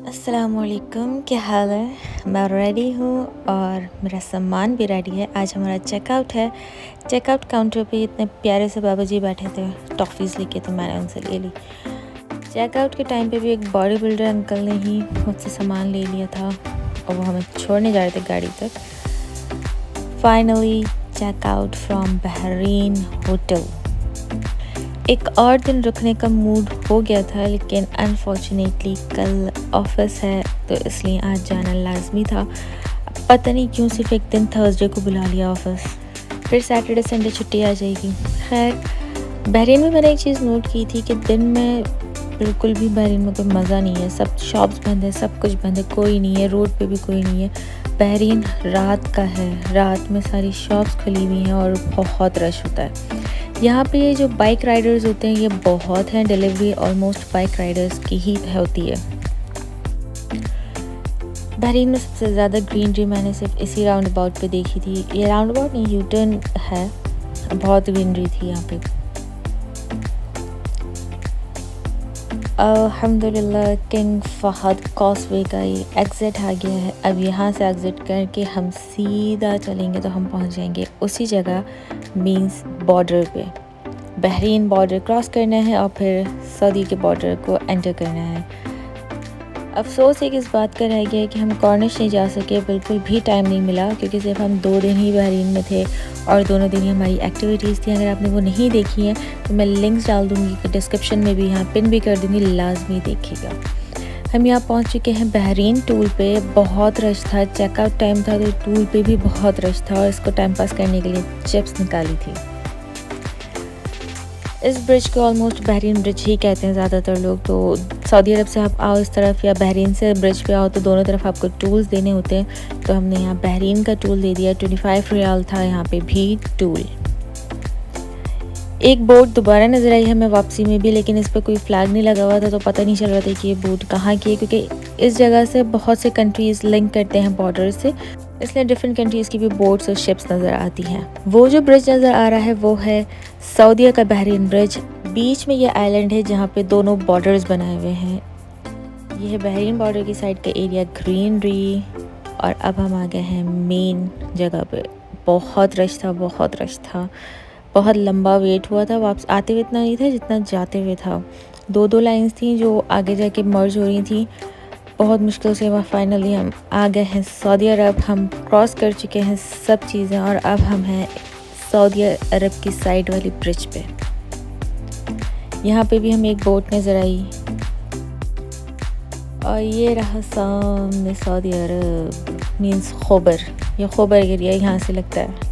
अस्सलामुअलैकुम, क्या हाल है। मैं रेडी हूँ और मेरा सामान भी रेडी है। आज हमारा चेकआउट है। चेकआउट काउंटर पे इतने प्यारे से बाबा जी बैठे थे, टॉफ़ीज़ लेके, तो मैंने उनसे ले ली। चेकआउट के टाइम पे भी एक बॉडी बिल्डर अंकल ने ही मुझसे सामान ले लिया था और वो हमें छोड़ने जा रहे थे गाड़ी तक। Finally checkout from Bahrain hotel. एक और दिन रुकने का मूड हो गया था, लेकिन अनफॉर्चुनेटली कल ऑफिस है तो इसलिए आज जाना लाजमी था। पता नहीं क्यों सिर्फ एक दिन थर्सडे को बुला लिया ऑफिस, फिर सैटरडे संडे छुट्टी आ जाएगी। खैर, बहरीन में मैंने एक चीज़ नोट की थी कि दिन में बिल्कुल भी बहरीन में कोई मज़ा नहीं है। सब शॉप्स बंद है, सब कुछ बंद है, कोई नहीं है, रोड पे भी कोई नहीं है। बहरीन रात का है, रात में सारी शॉप्स खुली हुई हैं और बहुत रश होता है। यहाँ पे ये जो बाइक राइडर्स होते हैं ये बहुत हैं, डिलीवरी ऑलमोस्ट बाइक राइडर्स की ही होती है। बहरीन में सबसे ज़्यादा ग्रीनरी मैंने सिर्फ इसी राउंड अबाउट पे देखी थी। ये राउंड अबाउट नहीं, यू टर्न है, बहुत ग्रीनरी थी यहाँ पे। अल्हम्दुलिल्लाह किंग फहद कॉसवे का ये एग्ज़िट आ गया है। अब यहाँ से एग्ज़िट करके हम सीधा चलेंगे तो हम पहुँच जाएंगे उसी जगह, मींस बॉर्डर पे। बहरीन बॉर्डर क्रॉस करना है और फिर सऊदी के बॉर्डर को एंटर करना है। अफसोस एक इस बात का रह गया है कि हम कॉर्निश नहीं जा सके, बिल्कुल भी टाइम नहीं मिला, क्योंकि सिर्फ हम 2 दिन ही बहरीन में थे और दोनों दिन ही हमारी एक्टिविटीज़ थी। अगर आपने वो नहीं देखी हैं तो मैं लिंक्स डाल दूँगी डिस्क्रिप्शन में भी, यहाँ पिन भी कर दूँगी, लाजमी देखिएगा। हम यहाँ पहुँच चुके हैं बहरीन टूल पे। बहुत रश था, चेकआउट टाइम था तो टूल पे भी बहुत रश था और इसको टाइम पास करने के लिए चिप्स निकाली थी। इस ब्रिज को ऑलमोस्ट बहरीन ब्रिज ही कहते हैं ज़्यादातर लोग। तो सऊदी अरब से आप आओ इस तरफ या बहरीन से ब्रिज पे आओ तो दोनों तरफ आपको टूल्स देने होते हैं। तो हमने यहाँ बहरीन का टूल दे दिया, 25 रियाल था यहाँ पे भी टूल। एक बोट दोबारा नज़र आई हमें वापसी में भी, लेकिन इस पर कोई फ्लैग नहीं लगा हुआ था तो पता नहीं चल रहा था कि ये बोट कहाँ की है, क्योंकि इस जगह से बहुत से कंट्रीज़ लिंक करते हैं बॉर्डर से, इसलिए डिफरेंट कंट्रीज़ की भी बोट्स और शिप्स नज़र आती हैं। वो जो ब्रिज नज़र आ रहा है वो है सऊदीया का बहरीन ब्रिज। बीच में ये आइलैंड है जहाँ पे दोनों बॉर्डर्स बनाए हुए हैं। ये है बहरीन बॉर्डर की साइड का एरिया, ग्रीनरी। और अब हम आ गए हैं मेन जगह पे। बहुत रश था, बहुत रश था, बहुत लंबा वेट हुआ था। वापस आते हुए इतना नहीं था जितना जाते हुए था। 2-2 लाइन्स थी जो आगे जाके मर्ज हो रही थी। बहुत मुश्किल से वहाँ फाइनली हम आ गए हैं सऊदी अरब। हम क्रॉस कर चुके हैं सब चीज़ें और अब हम हैं सऊदी अरब की साइड वाली ब्रिज पे। यहाँ पे भी हमें एक बोट नज़र आई और ये रहा सामने सऊदी अरब, मीन्स खैबर। ये खैबर एरिया यहाँ से लगता है।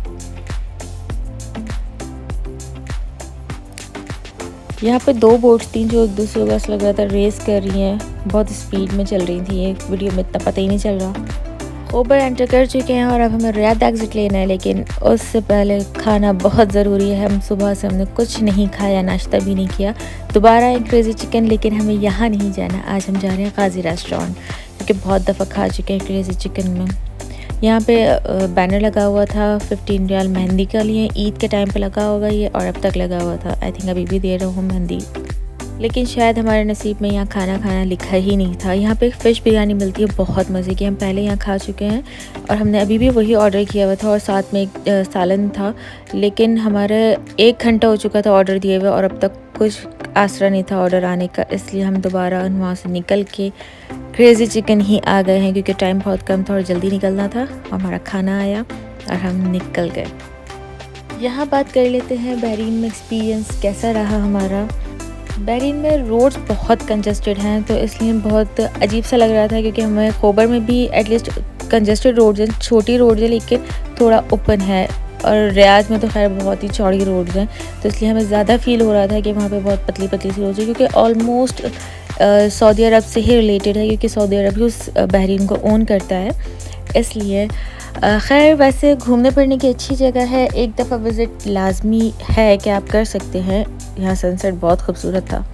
यहाँ पे 2 बोट्स थी जो एक दूसरे को ऐसा लग रहा था रेस कर रही हैं, बहुत स्पीड में चल रही थी। ये वीडियो में इतना पता ही नहीं चल रहा। खैबर एंटर कर चुके हैं और अब हमें रियाद एग्ज़िट लेना है, लेकिन उससे पहले खाना बहुत ज़रूरी है। हम सुबह से हमने कुछ नहीं खाया, नाश्ता भी नहीं किया। दोबारा एक क्रेज़ी चिकन, लेकिन हमें यहाँ नहीं जाना। आज हम जा रहे हैं गाजी रेस्टोरेंट, क्योंकि बहुत दफ़ा खा चुके हैं क्रेज़ी चिकन में। यहाँ पे बैनर लगा हुआ था 15 रियाल मेहंदी के लिए। ईद के टाइम पे लगा होगा ये और अब तक लगा हुआ था। आई थिंक अभी भी दे रहा हूँ मेहंदी, लेकिन शायद हमारे नसीब में यहाँ खाना लिखा ही नहीं था। यहाँ पे एक फ़िश बिरयानी मिलती है बहुत मज़े की, हम पहले यहाँ खा चुके हैं और हमने अभी भी वही ऑर्डर किया हुआ था और साथ में एक सालन था। लेकिन हमारे 1 घंटा हो चुका था ऑर्डर दिए हुए और अब तक कुछ आसरा नहीं था ऑर्डर आने का, इसलिए हम दोबारा वहाँ से निकल के क्रेज़ी चिकन ही आ गए हैं, क्योंकि टाइम बहुत कम था और जल्दी निकलना था। हमारा खाना आया और हम निकल गए। यहाँ बात कर लेते हैं बहरीन में एक्सपीरियंस कैसा रहा हमारा। बहरीन में रोड्स बहुत कंजस्टेड हैं, तो इसलिए बहुत अजीब सा लग रहा था, क्योंकि हमें खैबर में भी एटलीस्ट कंजस्टेड रोड्स हैं, छोटी रोड्स हैं लेकिन थोड़ा ओपन है, और रियाद में तो खैर बहुत ही चौड़ी रोड्स हैं, तो इसलिए हमें ज़्यादा फील हो रहा था कि वहाँ पे बहुत पतली पतली सी रोड्स है, क्योंकि ऑलमोस्ट सऊदी अरब से ही रिलेटेड है, क्योंकि सऊदी अरब ही उस बहरीन को ओन करता है, इसलिए। खैर, वैसे घूमने फिरने की अच्छी जगह है, एक दफ़ा विज़िट लाजमी है कि आप कर सकते हैं। यहाँ सनसेट बहुत खूबसूरत था।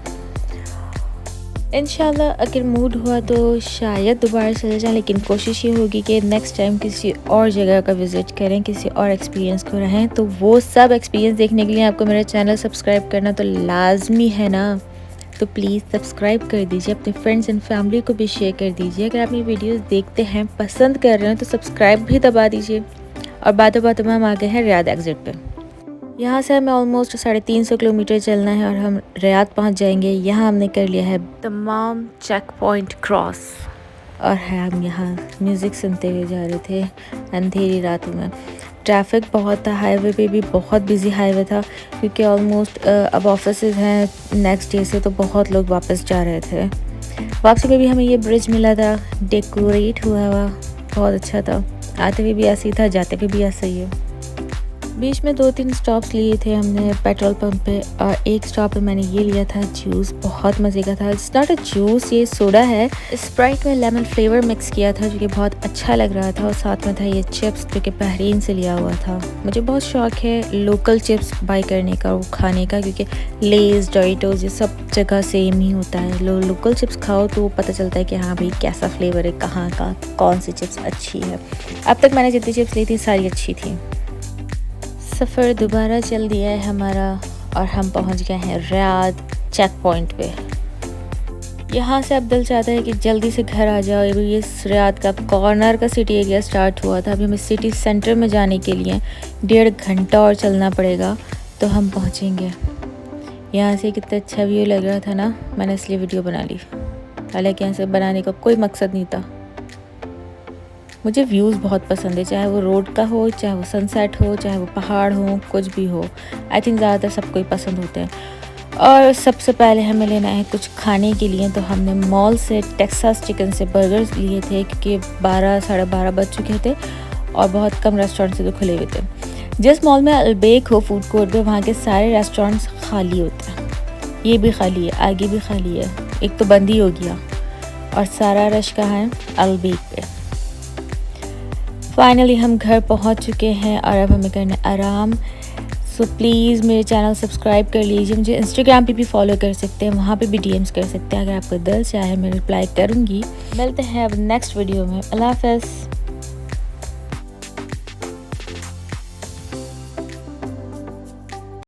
इंशाल्लाह अगर मूड हुआ तो शायद दोबारा चले जाएं, लेकिन कोशिश ये होगी कि नेक्स्ट टाइम किसी और जगह का विज़िट करें, किसी और एक्सपीरियंस को रहें। तो वो सब एक्सपीरियंस देखने के लिए आपको मेरा चैनल सब्सक्राइब करना तो लाजमी है ना। तो प्लीज़ सब्सक्राइब कर दीजिए, अपने फ्रेंड्स एंड फैमिली को भी शेयर कर दीजिए। अगर आप ये वीडियोस देखते हैं, पसंद कर रहे हैं तो सब्सक्राइब भी दबा दीजिए। और बातों बातों में हम आ गए हैं रियाद एग्ज़िट पे। यहाँ से हमें ऑलमोस्ट 350 किलोमीटर चलना है और हम रियाद पहुँच जाएंगे। यहाँ हमने कर लिया है तमाम चेक पॉइंट क्रॉस और हम यहाँ म्यूज़िक सुनते हुए जा रहे थे अंधेरी रातों में। ट्रैफिक बहुत था, हाईवे पे भी बहुत बिजी हाईवे था क्योंकि ऑलमोस्ट अब ऑफिसेज हैं नेक्स्ट डे से, तो बहुत लोग वापस जा रहे थे। वापसी में भी हमें ये ब्रिज मिला था, डेकोरेट हुआ हुआ, बहुत अच्छा था। आते हुए भी ऐसे ही था, जाते हुए भी ऐसा ही है। बीच में 2-3 स्टॉप्स लिए थे हमने पेट्रोल पंप पे, और एक स्टॉप पे मैंने ये लिया था जूस, बहुत मज़े का था। इट्स नॉट अ जूस, ये सोडा है। स्प्राइट में लेमन फ्लेवर मिक्स किया था जो कि बहुत अच्छा लग रहा था, और साथ में था ये चिप्स जो कि बहरीन से लिया हुआ था। मुझे बहुत शौक़ है लोकल चिप्स बाई करने का, वो खाने का, क्योंकि लेज़ डोरिटोज़ ये सब जगह सेम ही होता है। लोकल चिप्स खाओ तो पता चलता है कि हाँ भाई कैसा फ्लेवर है, कहाँ का कौन सी चिप्स अच्छी है। अब तक मैंने जितनी चिप्स ली थी सारी अच्छी थी। सफ़र दोबारा चल दिया है हमारा और हम पहुंच गए हैं रियाद चेक पॉइंट पे। यहाँ से अब दिल चाहता है कि जल्दी से घर आ जाओ। ये रियाद का कॉर्नर का सिटी एरिया स्टार्ट हुआ था। अभी हमें सिटी सेंटर में जाने के लिए 1.5 घंटा और चलना पड़ेगा, तो हम पहुँचेंगे। यहाँ से कितना अच्छा व्यू लग रहा था ना, मैंने इसलिए वीडियो बना ली। हालांकि यहाँ से बनाने का कोई मकसद नहीं था। मुझे व्यूज़ बहुत पसंद है, चाहे वो रोड का हो, चाहे वो सनसेट हो, चाहे वो पहाड़ हो, कुछ भी हो। आई थिंक ज़्यादातर सबको ही पसंद होते हैं। और सबसे पहले हमें लेना है कुछ खाने के लिए, तो हमने मॉल से टेक्सास चिकन से बर्गर्स लिए थे क्योंकि 12 साढ़े 12 बज चुके थे और बहुत कम रेस्टोरेंट से तो खुले हुए थे। जिस मॉल में अलबेक हो फूड कोर्ट में, वहाँ के सारे रेस्टोरेंट्स खाली होते हैं। ये भी खाली है, आगे भी खाली है, एक तो बंद ही हो गया। और सारा रश कहाँ है? अलबेक पे। फाइनली हम घर पहुंच चुके हैं और अब हमें करना आराम। सो प्लीज़ मेरे चैनल सब्सक्राइब कर लीजिए। मुझे इंस्टाग्राम पे भी फॉलो कर सकते हैं, वहाँ पे भी डीएम्स कर सकते हैं। अगर आपको दिल चाहे मैं रिप्लाई करूँगी। मिलते हैं अब नेक्स्ट वीडियो में। अल्लाह हाफ़िज़।